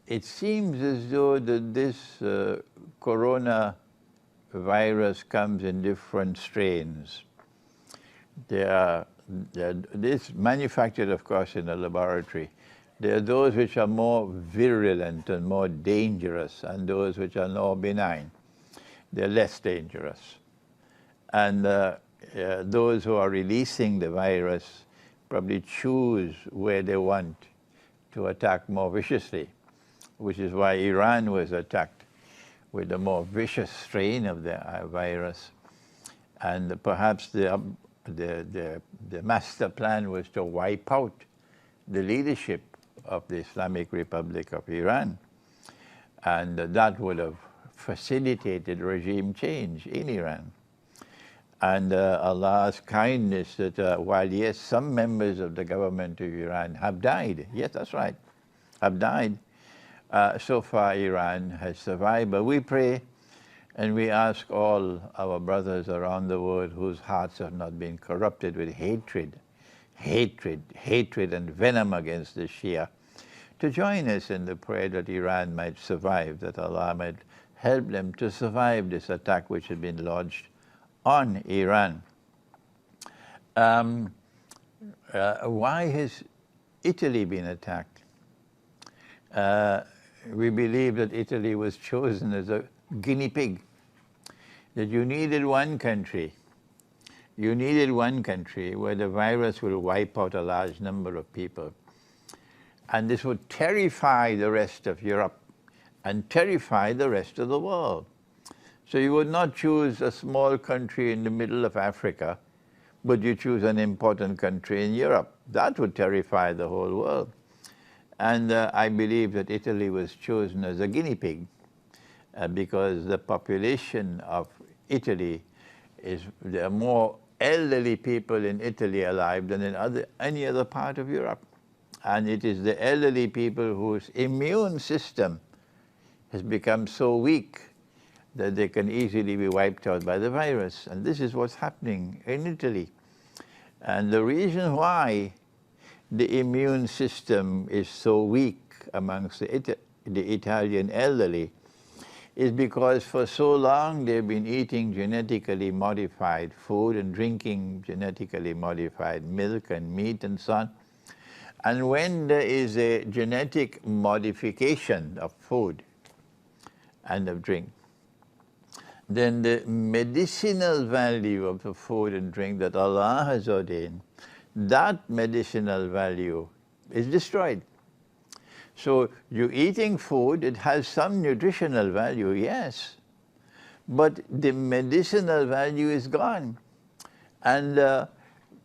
it seems as though that this coronavirus comes in different strains. This manufactured, of course, in a laboratory. There are those which are more virulent and more dangerous, and those which are more benign. They're less dangerous. And those who are releasing the virus probably choose where they want to attack more viciously, which is why Iran was attacked with a more vicious strain of the virus. And perhaps the master plan was to wipe out the leadership of the Islamic Republic of Iran. And that would have facilitated regime change in Iran. And Allah's kindness that while, yes, some members of the government of Iran have died, yes, that's right, have died, so far Iran has survived. But we pray and we ask all our brothers around the world whose hearts have not been corrupted with hatred and venom against the Shia, to join us in the prayer that Iran might survive, that Allah might help them to survive this attack which has been lodged on Iran. Why has Italy been attacked? We believe that Italy was chosen as a guinea pig, that you needed one country where the virus will wipe out a large number of people. And this would terrify the rest of Europe and terrify the rest of the world. So you would not choose a small country in the middle of Africa, but you choose an important country in Europe. That would terrify the whole world. And I believe that Italy was chosen as a guinea pig because the population of Italy there are more elderly people in Italy alive than in any other part of Europe. And it is the elderly people whose immune system has become so weak that they can easily be wiped out by the virus. And this is what's happening in Italy. And the reason why the immune system is so weak amongst the Italian elderly is because for so long they've been eating genetically modified food and drinking genetically modified milk and meat and so on. And when there is a genetic modification of food and of drink, then the medicinal value of the food and drink that Allah has ordained, that medicinal value is destroyed. So you're eating food, it has some nutritional value, yes, but the medicinal value is gone. And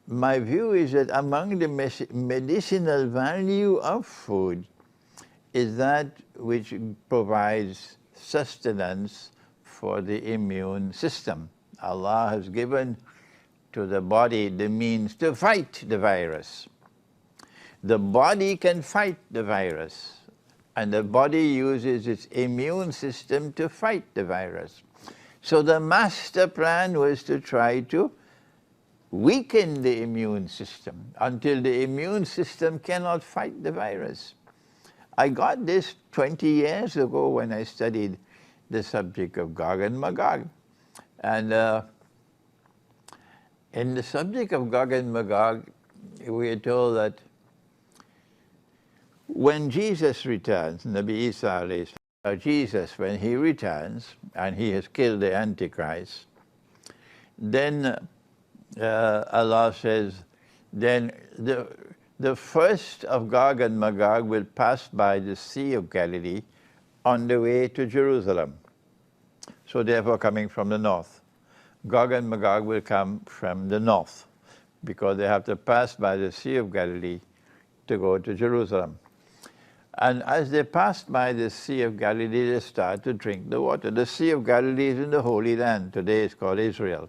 my view is that among the medicinal value of food is that which provides sustenance for the immune system. Allah has given to the body the means to fight the virus. The body can fight the virus, and the body uses its immune system to fight the virus. So the master plan was to try to weaken the immune system until the immune system cannot fight the virus. I got this 20 years ago when I studied the subject of Gog and Magog. And in the subject of Gog and Magog, we are told that when Jesus returns, Nabi Isa, Jesus, when he returns and he has killed the Antichrist, then Allah says, then the first of Gog and Magog will pass by the Sea of Galilee on the way to Jerusalem. So therefore coming from the north. Gog and Magog will come from the north because they have to pass by the Sea of Galilee to go to Jerusalem. And as they passed by the Sea of Galilee, they start to drink the water. The Sea of Galilee is in the Holy Land. Today it's called Israel.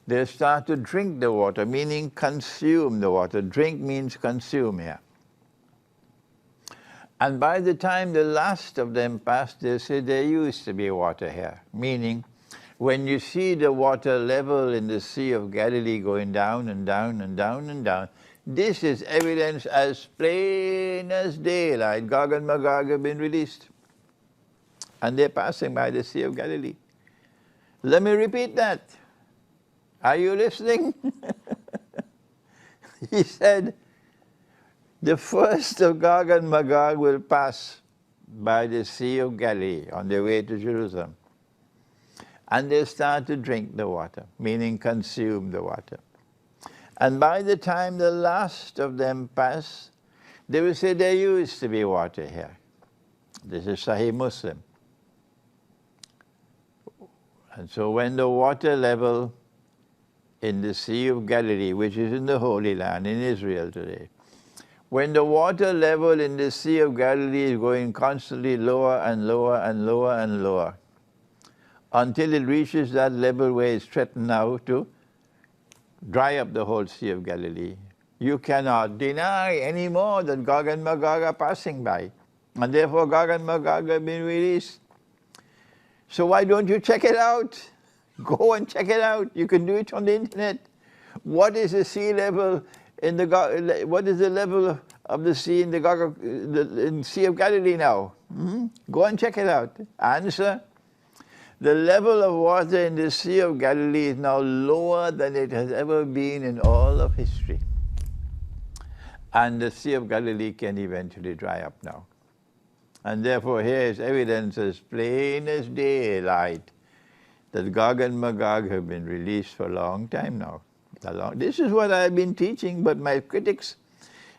They start to drink the water, meaning consume the water. Drink means consume here. And by the time the last of them passed, they say there used to be water here, meaning when you see the water level in the Sea of Galilee going down and down and down and down, This is evidence as plain as daylight. Gog and Magog have been released. And they're passing by the Sea of Galilee. Let me repeat that. Are you listening? He said, the first of Gog and Magog will pass by the Sea of Galilee on their way to Jerusalem. And they'll start to drink the water, meaning consume the water. And by the time the last of them pass, they will say there used to be water here. This is Sahih Muslim. And so when the water level in the Sea of Galilee, which is in the Holy Land, in Israel today, when the water level in the Sea of Galilee is going constantly lower and lower and lower and lower, until it reaches that level where it's threatened now to dry up the whole Sea of Galilee, you cannot deny anymore that Gog and Magog are passing by. And therefore Gog and Magog have been released. So why don't you check it out? Go and check it out. You can do it on the internet. What is the sea level in the what is the level of the sea in the Sea of Galilee now? Go and check it out. Answer: the level of water in the Sea of Galilee is now lower than it has ever been in all of history. And the Sea of Galilee can eventually dry up now. And therefore here is evidence as plain as daylight that Gog and Magog have been released for a long time now. This is what I've been teaching, but my critics,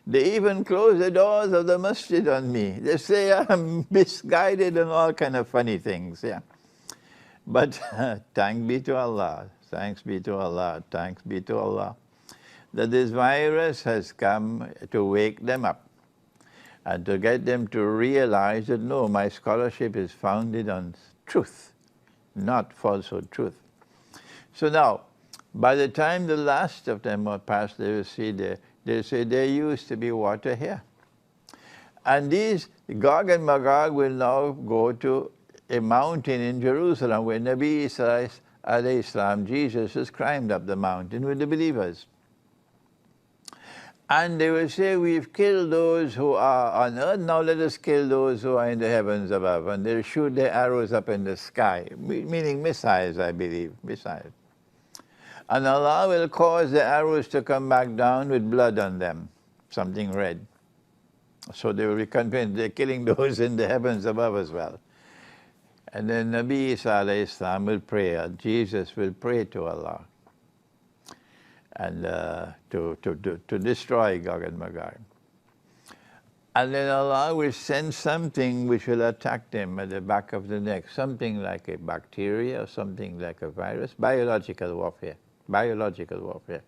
they even close the doors of the masjid on me. They say I'm misguided and all kind of funny things. Yeah. But thanks be to Allah, thanks be to Allah, thanks be to Allah, that this virus has come to wake them up and to get them to realize that no, my scholarship is founded on truth, not falsehood, truth. So now, by the time the last of them are passed, they will see they'll say there used to be water here. And these Gog and Magog will now go to a mountain in Jerusalem where Nabi Isa alayhi salam, Jesus, has climbed up the mountain with the believers. And they will say, we've killed those who are on earth, now let us kill those who are in the heavens above. And they'll shoot their arrows up in the sky, meaning missiles, I believe, missiles. And Allah will cause the arrows to come back down with blood on them, something red. So they will be convinced they're killing those in the heavens above as well. And then Nabi Isa alayhi salam will pray, Jesus will pray to Allah and to destroy Gog and Magog. And then Allah will send something which will attack them at the back of the neck, something like a bacteria or something like a virus, biological warfare, biological warfare.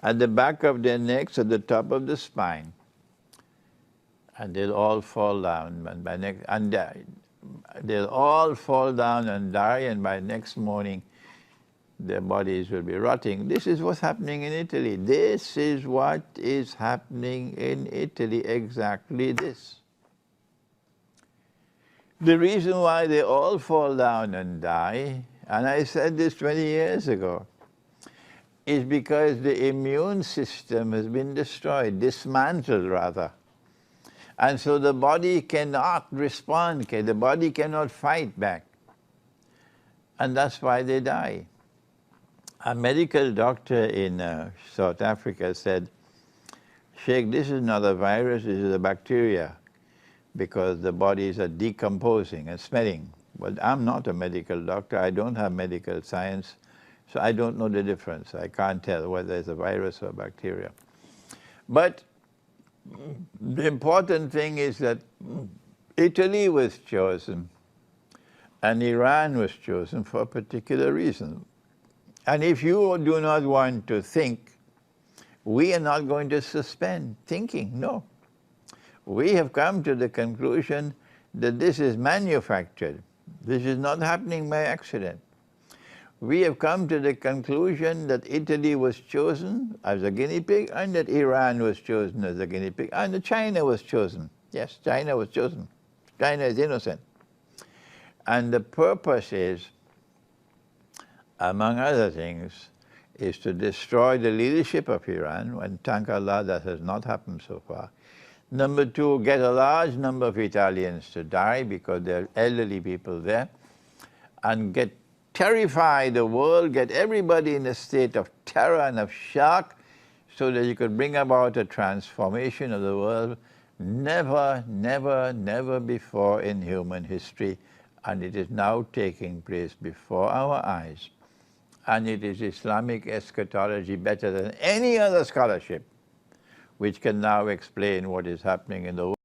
At the back of their necks, at the top of the spine, and they'll all fall down and by next and die. They'll all fall down and die, and by next morning their bodies will be rotting. This is what's happening in Italy. This is what is happening in Italy, exactly this. The reason why they all fall down and die, and I said this 20 years ago, is because the immune system has been destroyed, dismantled rather. And so the body cannot respond, the body cannot fight back. And that's why they die. A medical doctor in South Africa said, Sheikh, this is not a virus, this is a bacteria, because the bodies are decomposing and smelling. But I'm not a medical doctor, I don't have medical science, so I don't know the difference. I can't tell whether it's a virus or a bacteria. But the important thing is that Italy was chosen and Iran was chosen for a particular reason. And if you do not want to think, we are not going to suspend thinking, no. We have come to the conclusion that this is manufactured. This is not happening by accident. We have come to the conclusion that Italy was chosen as a guinea pig and that Iran was chosen as a guinea pig and that China was chosen. Yes, China was chosen. China is innocent. And the purpose is, among other things, is to destroy the leadership of Iran, and thank Allah that has not happened so far. Number two, get a large number of Italians to die because there are elderly people there, and terrify the world, get everybody in a state of terror and of shock so that you could bring about a transformation of the world never, never, never before in human history, and it is now taking place before our eyes. And it is Islamic eschatology better than any other scholarship which can now explain what is happening in the world.